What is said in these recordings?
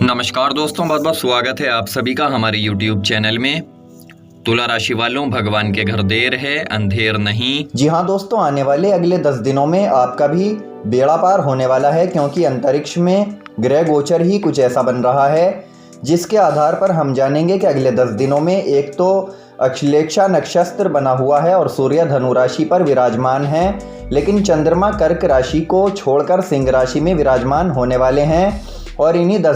नमस्कार दोस्तों, बहुत बहुत स्वागत है आप सभी का हमारे YouTube चैनल में। तुला राशि वालों, भगवान के घर देर है अंधेर नहीं। जी हाँ दोस्तों, आने वाले अगले 10 दिनों में आपका भी बेड़ा पार होने वाला है, क्योंकि अंतरिक्ष में ग्रह गोचर ही कुछ ऐसा बन रहा है जिसके आधार पर हम जानेंगे कि अगले 10 दिनों में एक तो अक्षलेक्षा नक्षत्र बना हुआ है और सूर्य धनु राशि पर विराजमान है, लेकिन चंद्रमा कर्क राशि को छोड़कर सिंह राशि में विराजमान होने वाले हैं। और इन्हीं 10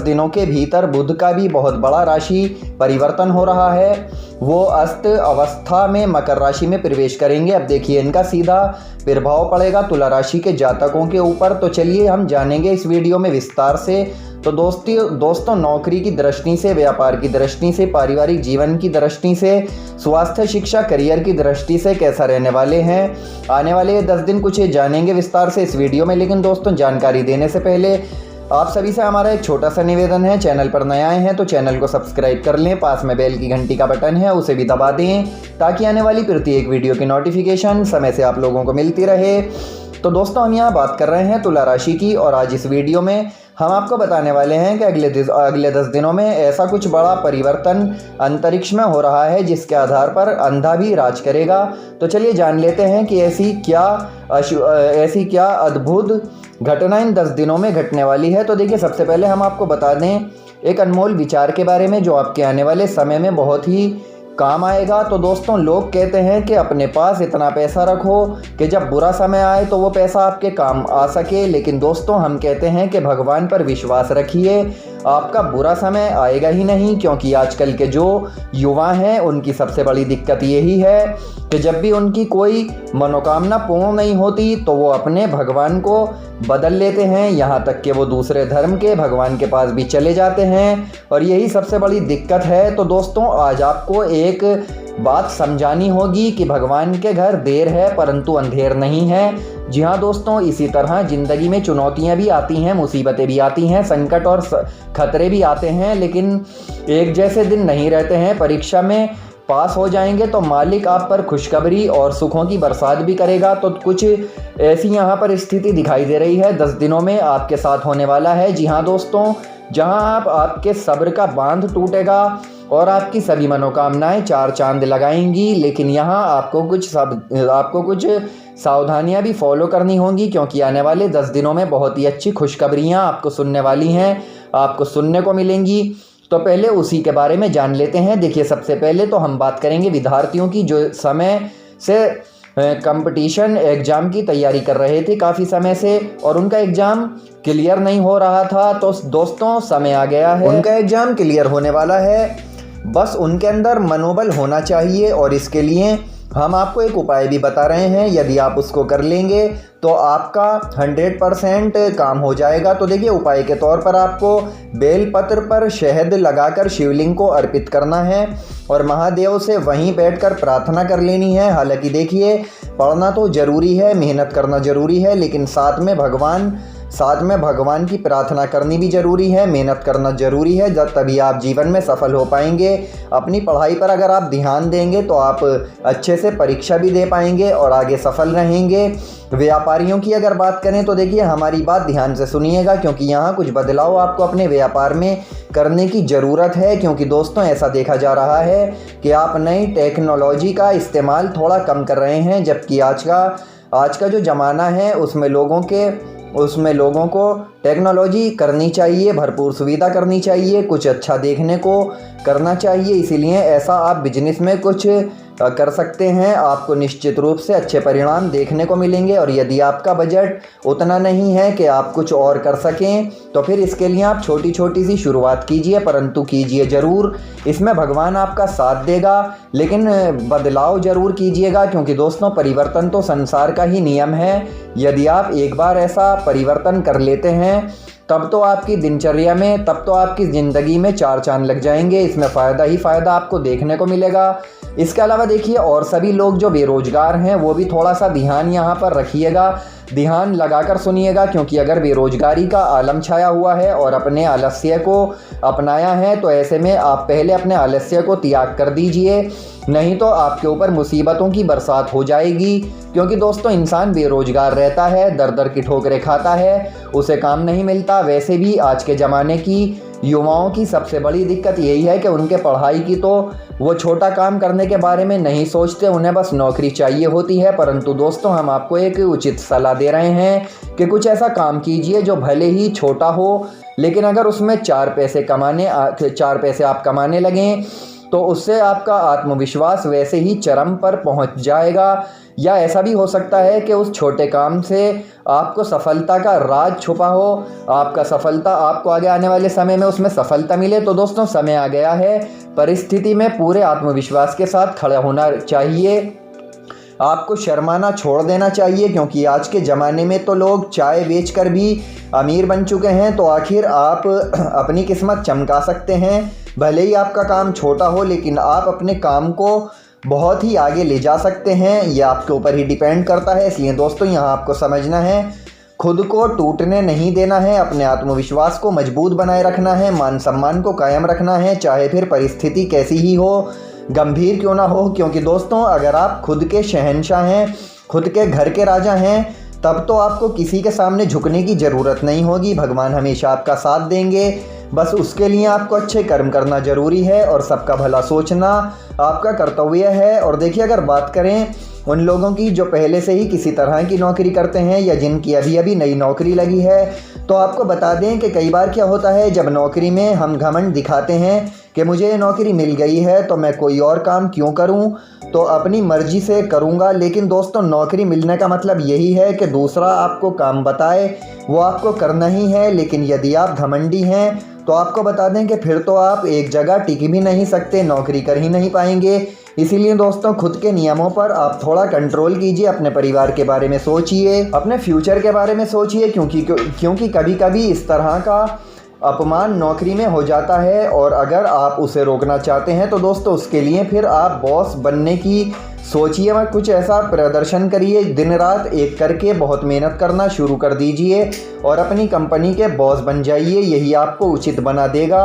दिनों के भीतर बुध का भी बहुत बड़ा राशि परिवर्तन हो रहा है। वो अस्त अवस्था में मकर राशि में प्रवेश करेंगे। अब देखिए इनका सीधा प्रभाव पड़ेगा तुला राशि के जातकों के ऊपर। तो चलिए हम जानेंगे इस वीडियो में विस्तार से। तो दोस्तों नौकरी की दृष्टि से, व्यापार की दृष्टि से, पारिवारिक जीवन की दृष्टि से, स्वास्थ्य, शिक्षा, करियर की दृष्टि से कैसा रहने वाले हैं आने वाले 10 दिन, कुछ जानेंगे विस्तार से इस वीडियो में। लेकिन दोस्तों जानकारी देने से पहले आप सभी से हमारा एक छोटा सा निवेदन है, चैनल पर नए आए हैं तो चैनल को सब्सक्राइब कर लें, पास में बेल की घंटी का बटन है उसे भी दबा दें ताकि आने वाली प्रत्येक वीडियो की नोटिफिकेशन समय से आप लोगों को मिलती रहे। तो दोस्तों हम यहाँ बात कर रहे हैं तुला राशि की, और आज इस वीडियो में हम आपको बताने वाले हैं कि अगले 10 दिनों में ऐसा कुछ बड़ा परिवर्तन अंतरिक्ष में हो रहा है जिसके आधार पर अंधा भी राज करेगा। तो चलिए जान लेते हैं कि ऐसी क्या अद्भुत घटना इन 10 दिनों में घटने वाली है। तो देखिए सबसे पहले हम आपको बता दें एक अनमोल विचार के बारे में जो आपके आने वाले समय में बहुत ही काम आएगा। तो दोस्तों लोग कहते हैं कि अपने पास इतना पैसा रखो कि जब बुरा समय आए तो वो पैसा आपके काम आ सके, लेकिन दोस्तों हम कहते हैं कि भगवान पर विश्वास रखिए, आपका बुरा समय आएगा ही नहीं। क्योंकि आजकल के जो युवा हैं उनकी सबसे बड़ी दिक्कत यही है कि जब भी उनकी कोई मनोकामना पूर्ण नहीं होती तो वो अपने भगवान को बदल लेते हैं, यहाँ तक कि वो दूसरे धर्म के भगवान के पास भी चले जाते हैं, और यही सबसे बड़ी दिक्कत है। तो दोस्तों आज आपको एक बात समझानी होगी कि भगवान के घर देर है परंतु अंधेर नहीं है। जी हाँ दोस्तों, इसी तरह ज़िंदगी में चुनौतियाँ भी आती हैं, मुसीबतें भी आती हैं, संकट और खतरे भी आते हैं, लेकिन एक जैसे दिन नहीं रहते हैं। परीक्षा में पास हो जाएंगे तो मालिक आप पर खुशखबरी और सुखों की बरसात भी करेगा। तो कुछ ऐसी यहाँ पर स्थिति दिखाई दे रही है 10 दिनों में आपके साथ होने वाला है। जी हाँ दोस्तों, जहाँ आपके सब्र का बांध टूटेगा और आपकी सभी मनोकामनाएं चार चांद लगाएंगी, लेकिन यहाँ आपको कुछ सावधानियां भी फॉलो करनी होंगी, क्योंकि आने वाले 10 दिनों में बहुत ही अच्छी खुशखबरियाँ आपको सुनने वाली हैं, आपको सुनने को मिलेंगी। तो पहले उसी के बारे में जान लेते हैं। देखिए सबसे पहले तो हम बात करेंगे विद्यार्थियों की जो समय से कंपटीशन एग्ज़ाम की तैयारी कर रहे थे काफ़ी समय से और उनका एग्ज़ाम क्लियर नहीं हो रहा था। तो दोस्तों समय आ गया है, उनका एग्ज़ाम क्लियर होने वाला है। बस उनके अंदर मनोबल होना चाहिए, और इसके लिए हम आपको एक उपाय भी बता रहे हैं। यदि आप उसको कर लेंगे तो आपका 100% काम हो जाएगा। तो देखिए उपाय के तौर पर आपको बेलपत्र पर शहद लगाकर शिवलिंग को अर्पित करना है और महादेव से वहीं बैठकर प्रार्थना कर लेनी है। हालांकि देखिए पढ़ना तो ज़रूरी है, मेहनत करना ज़रूरी है, लेकिन साथ में भगवान की प्रार्थना करनी भी ज़रूरी है, मेहनत करना ज़रूरी है, जब तभी आप जीवन में सफल हो पाएंगे। अपनी पढ़ाई पर अगर आप ध्यान देंगे तो आप अच्छे से परीक्षा भी दे पाएंगे और आगे सफल रहेंगे। व्यापारियों की अगर बात करें तो देखिए हमारी बात ध्यान से सुनिएगा, क्योंकि यहाँ कुछ बदलाव आपको अपने व्यापार में करने की ज़रूरत है। क्योंकि दोस्तों ऐसा देखा जा रहा है कि आप नई टेक्नोलॉजी का इस्तेमाल थोड़ा कम कर रहे हैं, जबकि आज का जो ज़माना है उसमें लोगों को टेक्नोलॉजी करनी चाहिए, भरपूर सुविधा करनी चाहिए, कुछ अच्छा देखने को करना चाहिए। इसीलिए ऐसा आप बिजनेस में कुछ कर सकते हैं, आपको निश्चित रूप से अच्छे परिणाम देखने को मिलेंगे। और यदि आपका बजट उतना नहीं है कि आप कुछ और कर सकें तो फिर इसके लिए आप छोटी छोटी सी शुरुआत कीजिए, परंतु कीजिए ज़रूर। इसमें भगवान आपका साथ देगा, लेकिन बदलाव ज़रूर कीजिएगा, क्योंकि दोस्तों परिवर्तन तो संसार का ही नियम है। यदि आप एक बार ऐसा परिवर्तन कर लेते हैं तब तो आपकी दिनचर्या में, तब तो आपकी ज़िंदगी में चार चांद लग जाएंगे। इसमें फ़ायदा ही फ़ायदा आपको देखने को मिलेगा। इसके अलावा देखिए और सभी लोग जो बेरोजगार हैं वो भी थोड़ा सा ध्यान यहाँ पर रखिएगा। ध्यान लगाकर सुनिएगा, क्योंकि अगर बेरोजगारी का आलम छाया हुआ है और अपने आलस्य को अपनाया है तो ऐसे में आप पहले अपने आलस्य को त्याग कर दीजिए, नहीं तो आपके ऊपर मुसीबतों की बरसात हो जाएगी। क्योंकि दोस्तों इंसान बेरोजगार रहता है, दर दर की ठोकरें खाता है, उसे काम नहीं मिलता। वैसे भी आज के ज़माने की युवाओं की सबसे बड़ी दिक्कत यही है कि उनके पढ़ाई की तो वो छोटा काम करने के बारे में नहीं सोचते, उन्हें बस नौकरी चाहिए होती है। परंतु दोस्तों हम आपको एक उचित सलाह दे रहे हैं कि कुछ ऐसा काम कीजिए जो भले ही छोटा हो, लेकिन अगर उसमें 4 पैसे आप कमाने लगें तो उससे आपका आत्मविश्वास वैसे ही चरम पर पहुंच जाएगा। या ऐसा भी हो सकता है कि उस छोटे काम से आपको सफलता का राज छुपा हो, आपको आगे आने वाले समय में उसमें सफलता मिले। तो दोस्तों समय आ गया है, परिस्थिति में पूरे आत्मविश्वास के साथ खड़ा होना चाहिए, आपको शर्माना छोड़ देना चाहिए। क्योंकि आज के ज़माने में तो लोग चाय बेचकर भी अमीर बन चुके हैं, तो आखिर आप अपनी किस्मत चमका सकते हैं। भले ही आपका काम छोटा हो, लेकिन आप अपने काम को बहुत ही आगे ले जा सकते हैं, यह आपके ऊपर ही डिपेंड करता है। इसलिए दोस्तों यहाँ आपको समझना है, खुद को टूटने नहीं देना है, अपने आत्मविश्वास को मजबूत बनाए रखना है, मान सम्मान को कायम रखना है, चाहे फिर परिस्थिति कैसी ही हो, गंभीर क्यों ना हो। क्योंकि दोस्तों अगर आप खुद के शहंशाह हैं, खुद के घर के राजा हैं, तब तो आपको किसी के सामने झुकने की ज़रूरत नहीं होगी। भगवान हमेशा आपका साथ देंगे, बस उसके लिए आपको अच्छे कर्म करना ज़रूरी है और सबका भला सोचना आपका कर्तव्य है। और देखिए अगर बात करें उन लोगों की जो पहले से ही किसी तरह की नौकरी करते हैं या जिनकी अभी अभी नई नौकरी लगी है, तो आपको बता दें कि कई बार क्या होता है, जब नौकरी में हम घमंड दिखाते हैं कि मुझे ये नौकरी मिल गई है तो मैं कोई और काम क्यों करूं, तो अपनी मर्जी से करूंगा। लेकिन दोस्तों नौकरी मिलने का मतलब यही है कि दूसरा आपको काम बताए वो आपको करना ही है। लेकिन यदि आप घमंडी हैं तो आपको बता दें कि फिर तो आप एक जगह टिक भी नहीं सकते, नौकरी कर ही नहीं पाएंगे। इसीलिए दोस्तों खुद के नियमों पर आप थोड़ा कंट्रोल कीजिए, अपने परिवार के बारे में सोचिए, अपने फ्यूचर के बारे में सोचिए। क्योंकि कभी कभी इस तरह का अपमान नौकरी में हो जाता है, और अगर आप उसे रोकना चाहते हैं तो दोस्तों उसके लिए फिर आप बॉस बनने की सोचिए मत, कुछ ऐसा प्रदर्शन करिए, दिन रात एक करके बहुत मेहनत करना शुरू कर दीजिए और अपनी कंपनी के बॉस बन जाइए। यही आपको उचित बना देगा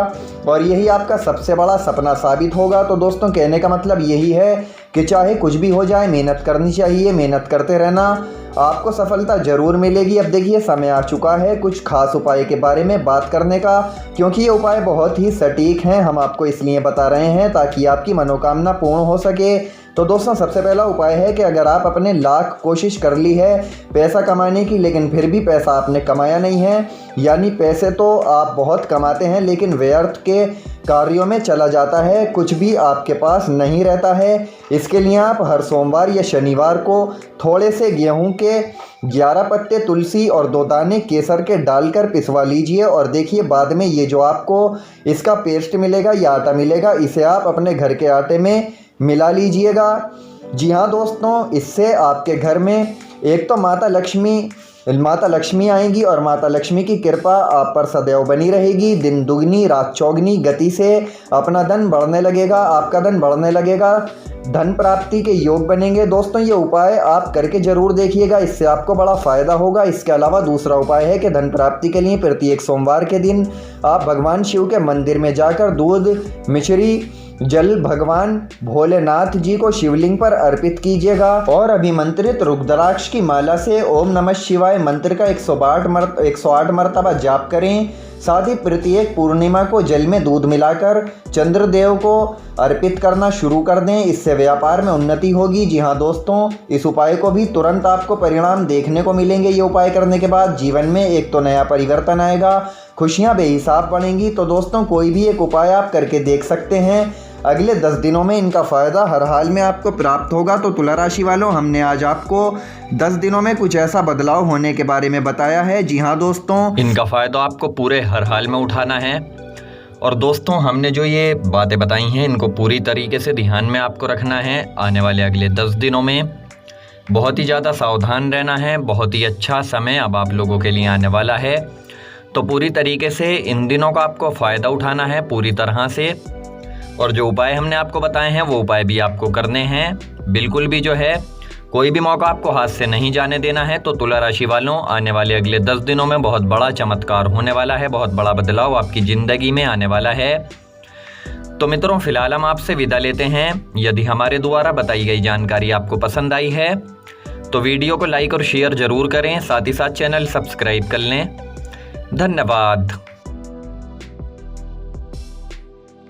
और यही आपका सबसे बड़ा सपना साबित होगा। तो दोस्तों कहने का मतलब यही है कि चाहे कुछ भी हो जाए, मेहनत करनी चाहिए, मेहनत करते रहना, आपको सफलता ज़रूर मिलेगी। अब देखिए समय आ चुका है कुछ खास उपाय के बारे में बात करने का, क्योंकि ये उपाय बहुत ही सटीक हैं। हम आपको इसलिए बता रहे हैं ताकि आपकी मनोकामना पूर्ण हो सके। तो दोस्तों सबसे पहला उपाय है कि अगर आप अपने लाख कोशिश कर ली है पैसा कमाने की, लेकिन फिर भी पैसा आपने कमाया नहीं है, यानी पैसे तो आप बहुत कमाते हैं लेकिन व्यर्थ के कार्यों में चला जाता है, कुछ भी आपके पास नहीं रहता है। इसके लिए आप हर सोमवार या शनिवार को थोड़े से गेहूं के 11 पत्ते तुलसी और 2 दाने केसर के डालकर पिसवा लीजिए। और देखिए बाद में ये जो आपको इसका पेस्ट मिलेगा या आटा मिलेगा, इसे आप अपने घर के आटे में मिला लीजिएगा। जी हाँ दोस्तों, इससे आपके घर में एक तो माता लक्ष्मी आएंगी और माता लक्ष्मी की कृपा आप पर सदैव बनी रहेगी। दिन दुगनी रात चौगनी गति से अपना धन बढ़ने लगेगा, आपका धन बढ़ने लगेगा, धन प्राप्ति के योग बनेंगे। दोस्तों ये उपाय आप करके ज़रूर देखिएगा, इससे आपको बड़ा फ़ायदा होगा। इसके अलावा दूसरा उपाय है कि धन प्राप्ति के लिए प्रत्येक सोमवार के दिन आप भगवान शिव के मंदिर में जाकर दूध मिश्री जल भगवान भोलेनाथ जी को शिवलिंग पर अर्पित कीजिएगा और अभिमंत्रित रुद्राक्ष की माला से ओम नमः शिवाय मंत्र का 108 मर्तबा जाप करें। साथ ही प्रत्येक पूर्णिमा को जल में दूध मिलाकर चंद्रदेव को अर्पित करना शुरू कर दें, इससे व्यापार में उन्नति होगी। जी हाँ दोस्तों, इस उपाय को भी तुरंत आपको परिणाम देखने को मिलेंगे। ये उपाय करने के बाद जीवन में एक तो नया परिवर्तन आएगा, खुशियाँ बेहिसाब बढ़ेंगी। तो दोस्तों कोई भी एक उपाय आप करके देख सकते हैं, अगले 10 दिनों में इनका फ़ायदा हर हाल में आपको प्राप्त होगा। तो तुला राशि वालों, हमने आज आपको 10 दिनों में कुछ ऐसा बदलाव होने के बारे में बताया है। जी हाँ दोस्तों, इनका फ़ायदा आपको पूरे हर हाल में उठाना है। और दोस्तों हमने जो ये बातें बताई हैं इनको पूरी तरीके से ध्यान में आपको रखना है। आने वाले अगले 10 दिनों में बहुत ही ज़्यादा सावधान रहना है। बहुत ही अच्छा समय अब आप लोगों के लिए आने वाला है, तो पूरी तरीके से इन दिनों का आपको फ़ायदा उठाना है पूरी तरह से। और जो उपाय हमने आपको बताए हैं वो उपाय भी आपको करने हैं। बिल्कुल भी जो है कोई भी मौका आपको हाथ से नहीं जाने देना है। तो तुला राशि वालों, आने वाले अगले 10 दिनों में बहुत बड़ा चमत्कार होने वाला है, बहुत बड़ा बदलाव आपकी ज़िंदगी में आने वाला है। तो मित्रों, फिलहाल हम आपसे विदा लेते हैं। यदि हमारे द्वारा बताई गई जानकारी आपको पसंद आई है तो वीडियो को लाइक और शेयर ज़रूर करें, साथ ही साथ चैनल सब्सक्राइब कर लें। धन्यवाद।